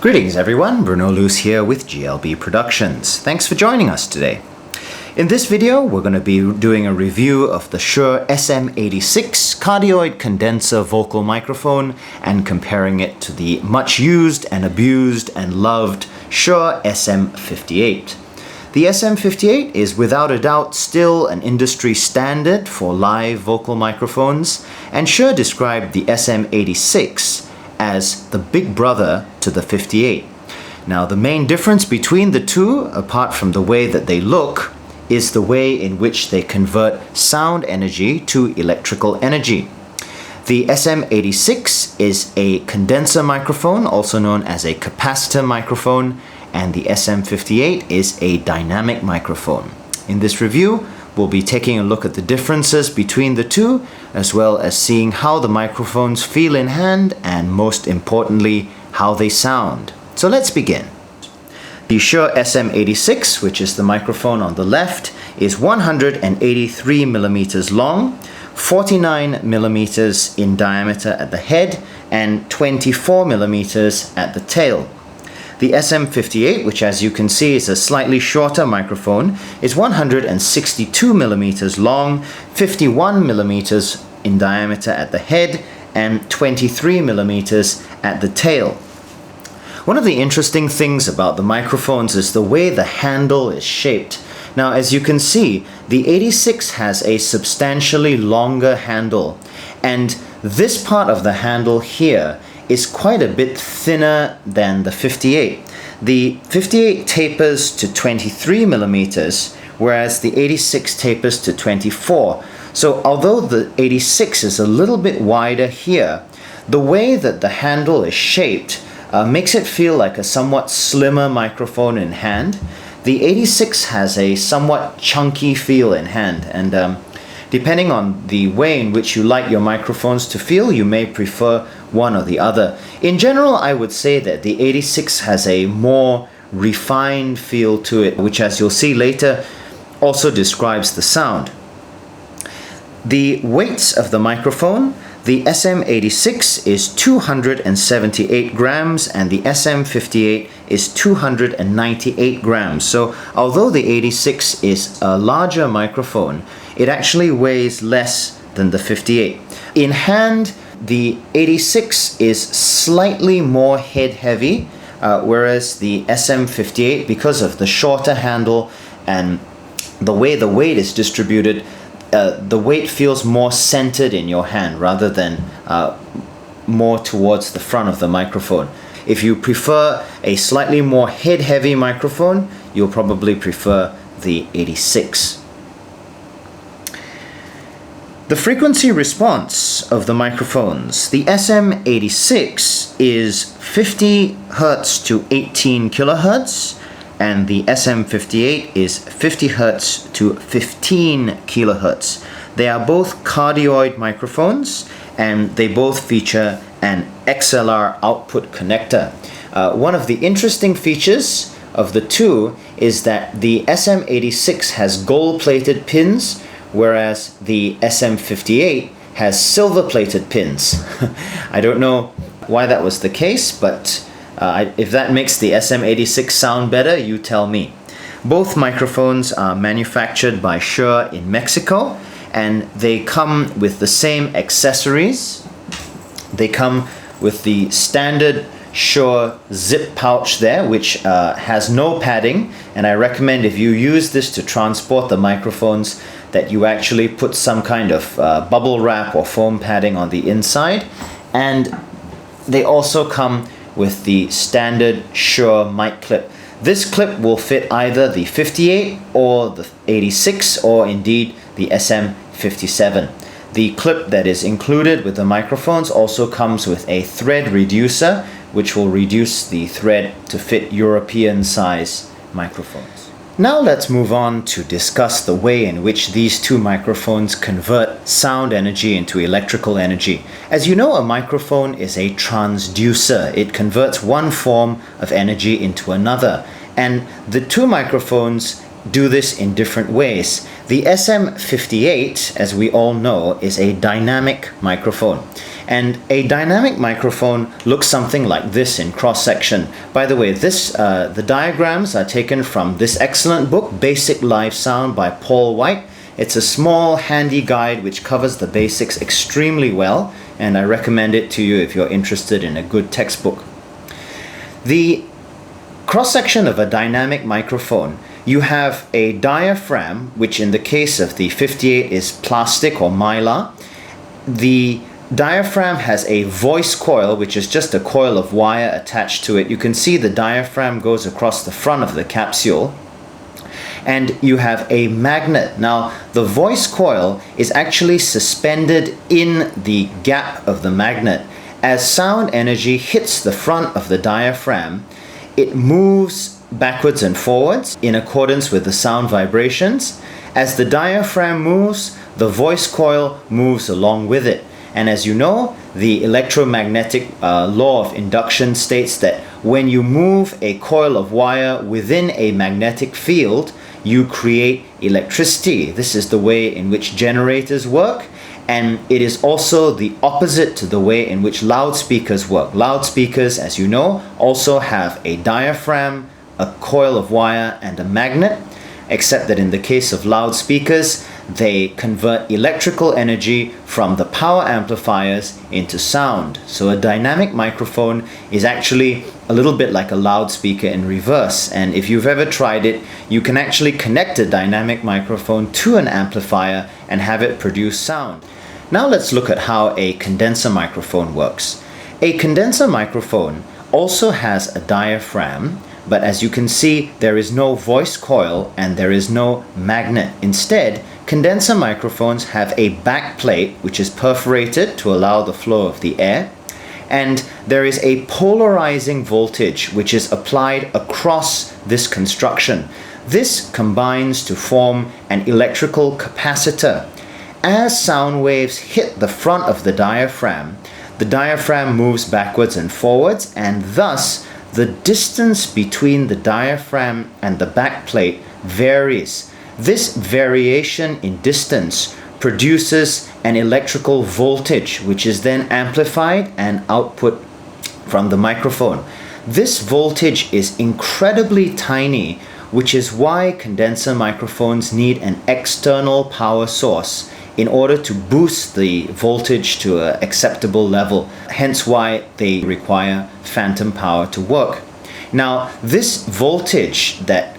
Greetings everyone, Bruno Luce here with GLB Productions. Thanks for joining us today. In this video, we're going to be doing a review of the Shure SM86 cardioid condenser vocal microphone and comparing it to the much used and abused and loved Shure SM58. The SM58 is without a doubt still an industry standard for live vocal microphones, and Shure described the SM86 as the big brother to the 58. Now, the main difference between the two, apart from the way that they look, is the way in which they convert sound energy to electrical energy. The SM86 is a condenser microphone, also known as a capacitor microphone, and the SM58 is a dynamic microphone. In this review, we'll be taking a look at the differences between the two, as well as seeing how the microphones feel in hand, and most importantly, how they sound. So let's begin. The Shure SM86, which is the microphone on the left, is 183 millimeters long, 49 millimeters in diameter at the head, and 24 millimeters at the tail. The SM58, which as you can see is a slightly shorter microphone, is 162 millimeters long, 51 millimeters in diameter at the head, and 23 millimeters at the tail. One of the interesting things about the microphones is the way the handle is shaped. Now, as you can see, the 86 has a substantially longer handle, and this part of the handle here is quite a bit thinner than the 58. The 58 tapers to 23 millimeters, whereas the 86 tapers to 24. So although the 86 is a little bit wider here, the way that the handle is shaped makes it feel like a somewhat slimmer microphone in hand. The 86 has a somewhat chunky feel in hand, and depending on the way in which you like your microphones to feel, you may prefer one or the other. In general, I would say that the 86 has a more refined feel to it, which, as you'll see later, also describes the sound. The weights of the microphone: the SM86 is 278 grams and the SM58 is 298 grams. So although the 86 is a larger microphone, it actually weighs less than the 58. In hand, the 86 is slightly more head-heavy, whereas the SM58, because of the shorter handle and the way the weight is distributed, the weight feels more centered in your hand rather than more towards the front of the microphone. If you prefer a slightly more head-heavy microphone, you'll probably prefer the 86. The frequency response of the microphones: the SM86 is 50 Hz to 18 kHz, and the SM58 is 50 Hz to 15 kHz. They are both cardioid microphones, and they both feature an XLR output connector. One of the interesting features of the two is that the SM86 has gold-plated pins, whereas the SM58 has silver-plated pins. I don't know why that was the case, but if that makes the SM86 sound better, you tell me. Both microphones are manufactured by Shure in Mexico, and they come with the same accessories. They come with the standard Shure zip pouch there, which has no padding, and I recommend, if you use this to transport the microphones, that you actually put some kind of bubble wrap or foam padding on the inside. And they also come with the standard Shure mic clip. This clip will fit either the 58 or the 86, or indeed the SM57. The clip that is included with the microphones also comes with a thread reducer, which will reduce the thread to fit European size microphones. Now let's move on to discuss the way in which these two microphones convert sound energy into electrical energy. As you know, a microphone is a transducer. It converts one form of energy into another, and the two microphones do this in different ways. The SM58, as we all know, is a dynamic microphone, And a dynamic microphone looks something like this in cross-section. By the way, the diagrams are taken from this excellent book, Basic Live Sound by Paul White. It's a small, handy guide which covers the basics extremely well, and I recommend it to you if you're interested in a good textbook. The cross-section of a dynamic microphone, you have a diaphragm, which in the case of the 58 is plastic or mylar. The diaphragm has a voice coil, which is just a coil of wire attached to it. You can see the diaphragm goes across the front of the capsule. And you have a magnet. Now, the voice coil is actually suspended in the gap of the magnet. As sound energy hits the front of the diaphragm, it moves backwards and forwards in accordance with the sound vibrations. As the diaphragm moves, the voice coil moves along with it. And as you know, the electromagnetic law of induction states that when you move a coil of wire within a magnetic field, you create electricity. This is the way in which generators work, and it is also the opposite to the way in which loudspeakers work. Loudspeakers, as you know, also have a diaphragm, a coil of wire, and a magnet, except that in the case of loudspeakers, they convert electrical energy from the power amplifiers into sound. So a dynamic microphone is actually a little bit like a loudspeaker in reverse. And if you've ever tried it, you can actually connect a dynamic microphone to an amplifier and have it produce sound. Now let's look at how a condenser microphone works. A condenser microphone also has a diaphragm, but as you can see, there is no voice coil and there is no magnet. Instead, condenser microphones have a back plate which is perforated to allow the flow of the air, and there is a polarizing voltage which is applied across this construction. This combines to form an electrical capacitor. As sound waves hit the front of the diaphragm moves backwards and forwards, and thus the distance between the diaphragm and the back plate varies. This variation in distance produces an electrical voltage, which is then amplified and output from the microphone. This voltage is incredibly tiny, which is why condenser microphones need an external power source in order to boost the voltage to an acceptable level, hence why they require phantom power to work. Now, this voltage that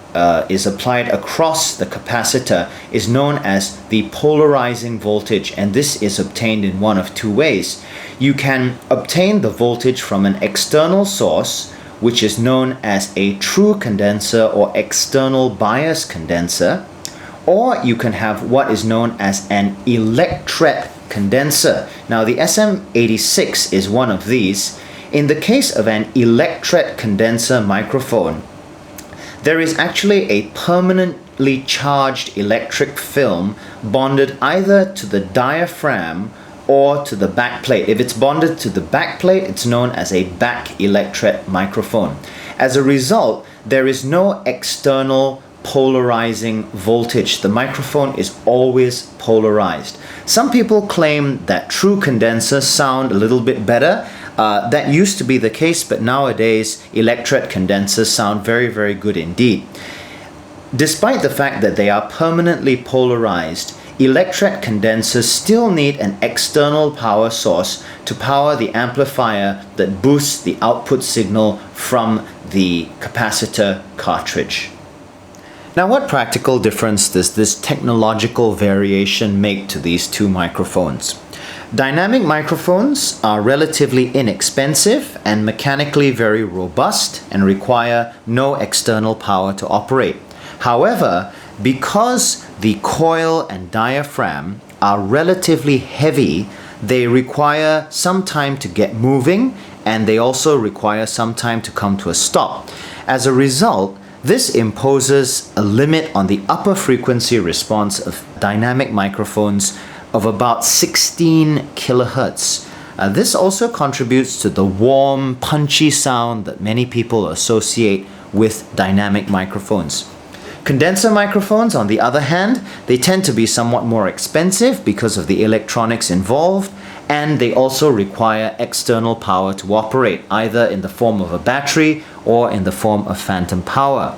is applied across the capacitor is known as the polarizing voltage, and this is obtained in one of two ways. You can obtain the voltage from an external source, which is known as a true condenser or external bias condenser, or you can have what is known as an electret condenser. Now, the SM86 is one of these. In the case of an electret condenser microphone, there is actually a permanently charged electric film bonded either to the diaphragm or to the backplate. If it's bonded to the backplate, it's known as a back electret microphone. As a result, there is no external polarizing voltage. The microphone is always polarized. Some people claim that true condensers sound a little bit better. That used to be the case, but nowadays electret condensers sound very, very good indeed. Despite the fact that they are permanently polarized, electret condensers still need an external power source to power the amplifier that boosts the output signal from the capacitor cartridge. Now, what practical difference does this technological variation make to these two microphones? Dynamic microphones are relatively inexpensive and mechanically very robust and require no external power to operate. However, because the coil and diaphragm are relatively heavy, they require some time to get moving, and they also require some time to come to a stop. As a result, this imposes a limit on the upper frequency response of dynamic microphones of about 16 kilohertz. This also contributes to the warm, punchy sound that many people associate with dynamic microphones. Condenser microphones, on the other hand, they tend to be somewhat more expensive because of the electronics involved, and they also require external power to operate, either in the form of a battery or in the form of phantom power.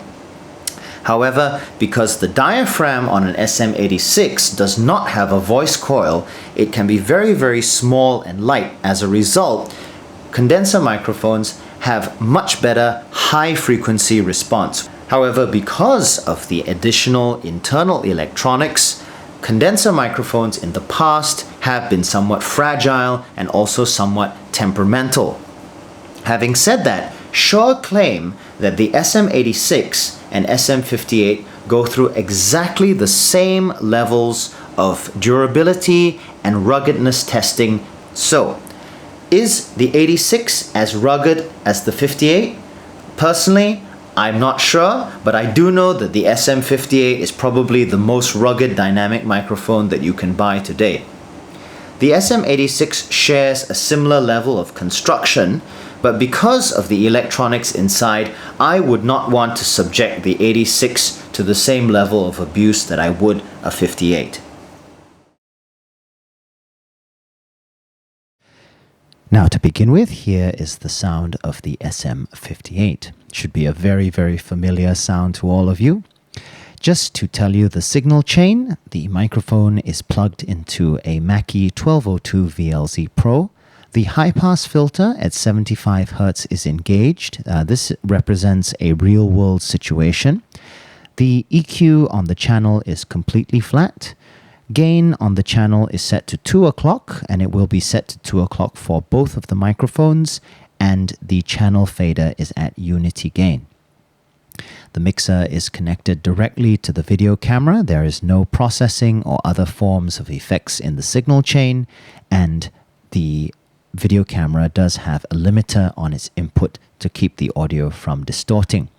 However, because the diaphragm on an SM86 does not have a voice coil, it can be very, very small and light. As a result, condenser microphones have much better high-frequency response. However, because of the additional internal electronics, condenser microphones in the past have been somewhat fragile and also somewhat temperamental. Having said that, Shure claim that the SM86 and SM58 go through exactly the same levels of durability and ruggedness testing. So, is the 86 as rugged as the 58? Personally, I'm not sure, but I do know that the SM58 is probably the most rugged dynamic microphone that you can buy today. The SM86 shares a similar level of construction, but because of the electronics inside, I would not want to subject the 86 to the same level of abuse that I would a 58. Now, to begin with, here is the sound of the SM58. Should be a very, very familiar sound to all of you. Just to tell you the signal chain, the microphone is plugged into a Mackie 1202 VLZ Pro. The high-pass filter at 75 Hz is engaged. This represents a real-world situation. The EQ on the channel is completely flat. Gain on the channel is set to 2 o'clock, and it will be set to 2 o'clock for both of the microphones, and the channel fader is at unity gain. The mixer is connected directly to the video camera. There is no processing or other forms of effects in the signal chain, and the video camera does have a limiter on its input to keep the audio from distorting.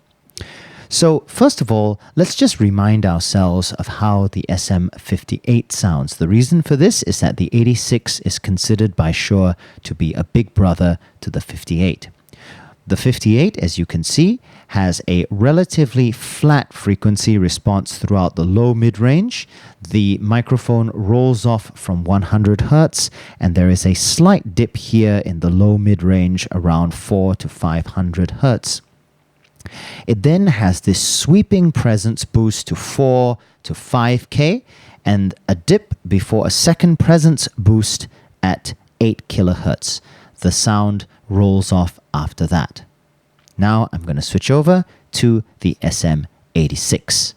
So first of all, let's just remind ourselves of how the SM58 sounds. The reason for this is that the 86 is considered by Shure to be a big brother to the 58. The 58, as you can see, has a relatively flat frequency response throughout the low mid-range. The microphone rolls off from 100 Hz, and there is a slight dip here in the low mid-range around 400 to 500 Hz. It then has this sweeping presence boost to 4 to 5K and a dip before a second presence boost at 8 kHz. The sound rolls off after that. Now I'm going to switch over to the SM86.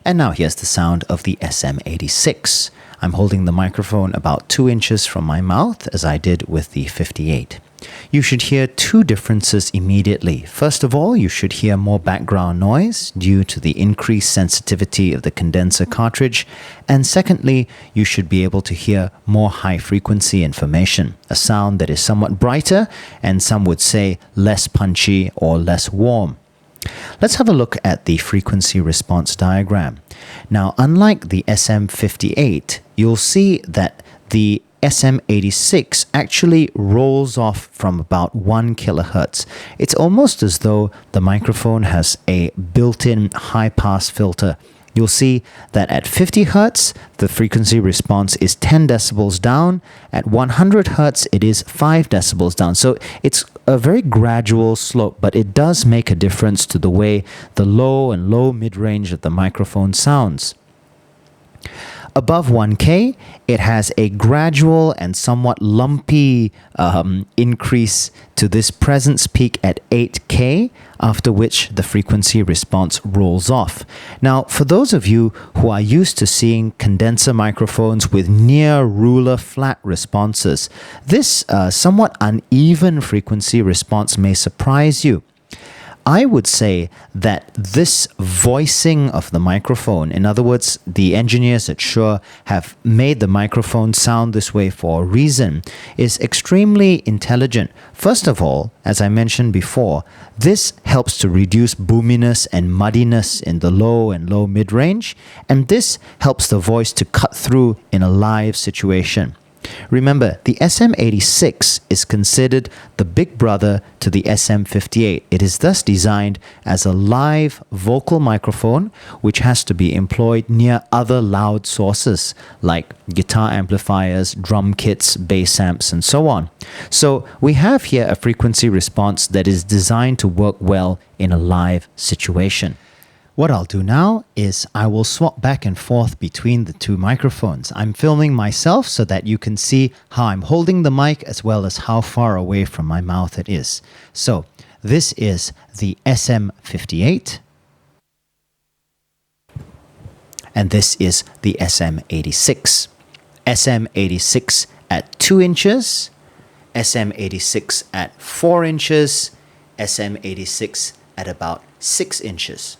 And now here's the sound of the SM86. I'm holding the microphone about 2 inches from my mouth, as I did with the 58. You should hear two differences immediately. First of all, you should hear more background noise due to the increased sensitivity of the condenser cartridge. And secondly, you should be able to hear more high-frequency information, a sound that is somewhat brighter and some would say less punchy or less warm. Let's have a look at the frequency response diagram. Now, unlike the SM58, you'll see that the SM86 actually rolls off from about 1 kHz. It's almost as though the microphone has a built-in high-pass filter. You'll see that at 50 Hz, the frequency response is 10 decibels down. At 100 Hz, it is 5 decibels down. So it's a very gradual slope, but it does make a difference to the way the low and low mid-range of the microphone sounds. Above 1K, it has a gradual and somewhat lumpy increase to this presence peak at 8K, after which the frequency response rolls off. Now, for those of you who are used to seeing condenser microphones with near ruler flat responses, this somewhat uneven frequency response may surprise you. I would say that this voicing of the microphone, in other words, the engineers at Shure have made the microphone sound this way for a reason, is extremely intelligent. First of all, as I mentioned before, this helps to reduce boominess and muddiness in the low and low mid-range, and this helps the voice to cut through in a live situation. Remember, the SM86 is considered the big brother to the SM58. It is thus designed as a live vocal microphone which has to be employed near other loud sources like guitar amplifiers, drum kits, bass amps, and so on. So we have here a frequency response that is designed to work well in a live situation. What I'll do now is I will swap back and forth between the two microphones. I'm filming myself so that you can see how I'm holding the mic as well as how far away from my mouth it is. So this is the SM58 and this is the SM86. SM86 at 2 inches, SM86 at 4 inches, SM86 at about 6 inches.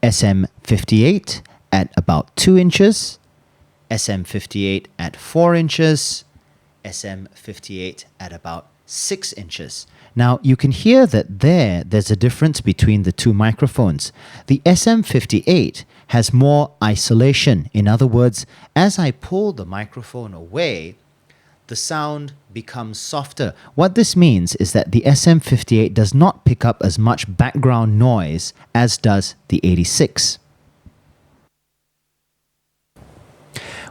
SM58 at about 2 inches, SM58 at 4 inches, SM58 at about 6 inches. Now you can hear that there's a difference between the two microphones. The SM58 has more isolation. In other words, as I pull the microphone away, the sound becomes softer. What this means is that the SM58 does not pick up as much background noise as does the 86.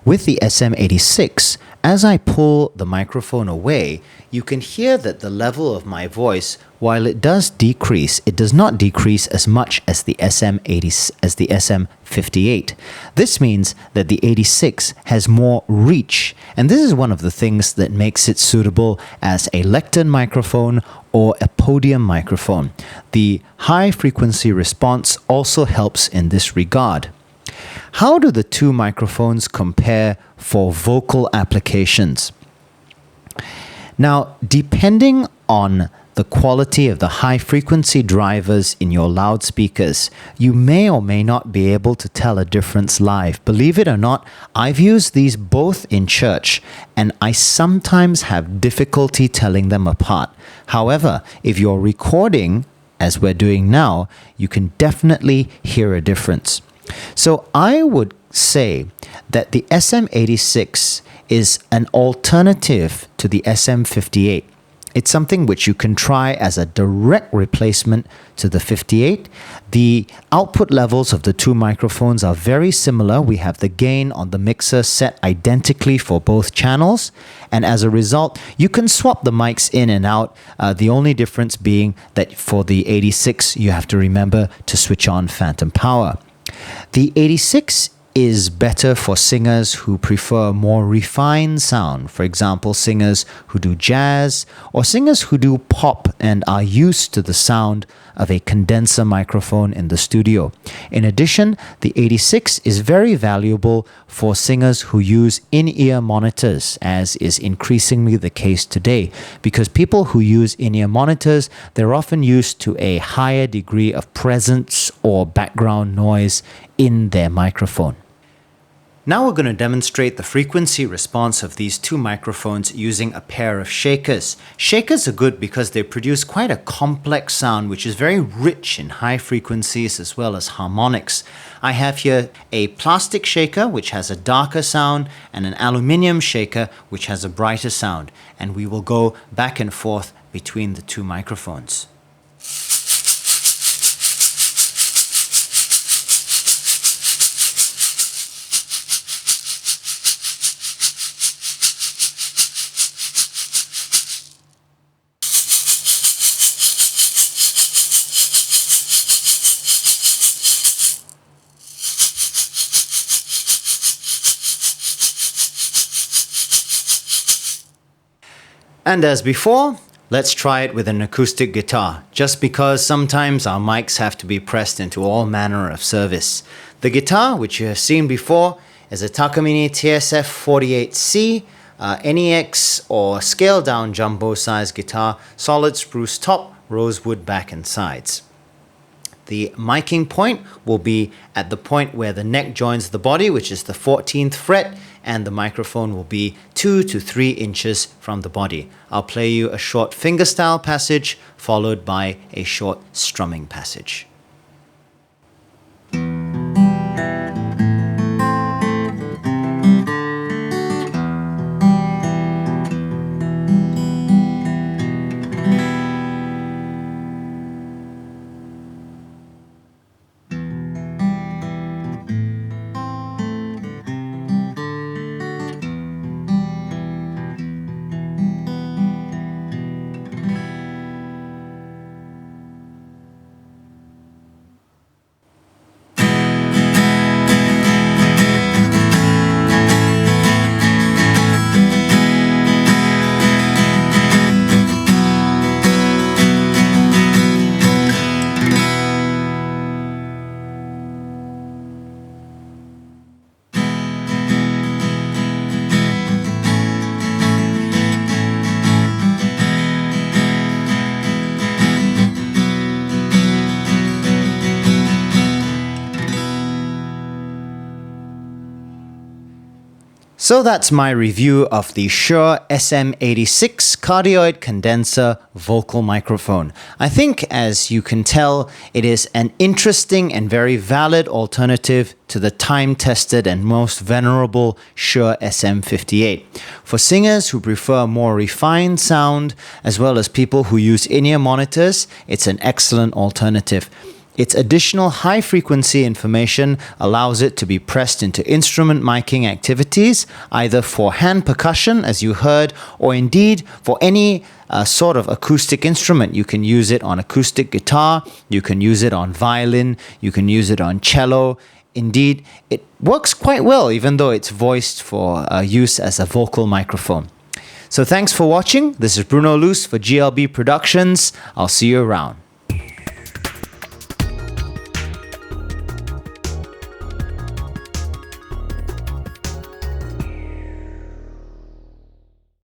With the SM86, as I pull the microphone away, you can hear that the level of my voice, while it does decrease, it does not decrease as much as the SM58. This means that the 86 has more reach, and this is one of the things that makes it suitable as a lectern microphone or a podium microphone. The high frequency response also helps in this regard. How do the two microphones compare for vocal applications? Now, depending on the quality of the high frequency drivers in your loudspeakers, you may or may not be able to tell a difference live. Believe it or not, I've used these both in church and I sometimes have difficulty telling them apart. However, if you're recording, as we're doing now, you can definitely hear a difference. So I would say that the SM86 is an alternative to the SM58. It's something which you can try as a direct replacement to the 58. The output levels of the two microphones are very similar. We have the gain on the mixer set identically for both channels. And as a result, you can swap the mics in and out. The only difference being that for the 86, you have to remember to switch on phantom power. The 86 is better for singers who prefer more refined sound. For example, singers who do jazz or singers who do pop and are used to the sound of a condenser microphone in the studio. In addition, the 86 is very valuable for singers who use in-ear monitors, as is increasingly the case today, because people who use in-ear monitors, they're often used to a higher degree of presence or background noise in their microphone. Now we're going to demonstrate the frequency response of these two microphones using a pair of shakers. Shakers are good because they produce quite a complex sound which is very rich in high frequencies as well as harmonics. I have here a plastic shaker which has a darker sound and an aluminium shaker which has a brighter sound, and we will go back and forth between the two microphones. And as before, let's try it with an acoustic guitar, just because sometimes our mics have to be pressed into all manner of service. The guitar, which you have seen before, is a Takamine TSF-48C, NEX or scaled down jumbo size guitar, solid spruce top, rosewood back and sides. The miking point will be at the point where the neck joins the body, which is the 14th fret, and the microphone will be 2 to 3 inches from the body. I'll play you a short fingerstyle passage followed by a short strumming passage. So that's my review of the Shure SM86 cardioid condenser vocal microphone. I think, as you can tell, it is an interesting and very valid alternative to the time-tested and most venerable Shure SM58. For singers who prefer more refined sound, as well as people who use in-ear monitors, it's an excellent alternative. Its additional high-frequency information allows it to be pressed into instrument miking activities, either for hand percussion, as you heard, or indeed for any sort of acoustic instrument. You can use it on acoustic guitar, you can use it on violin, you can use it on cello. Indeed, it works quite well, even though it's voiced for use as a vocal microphone. So thanks for watching. This is Bruno Luce for GLB Productions. I'll see you around.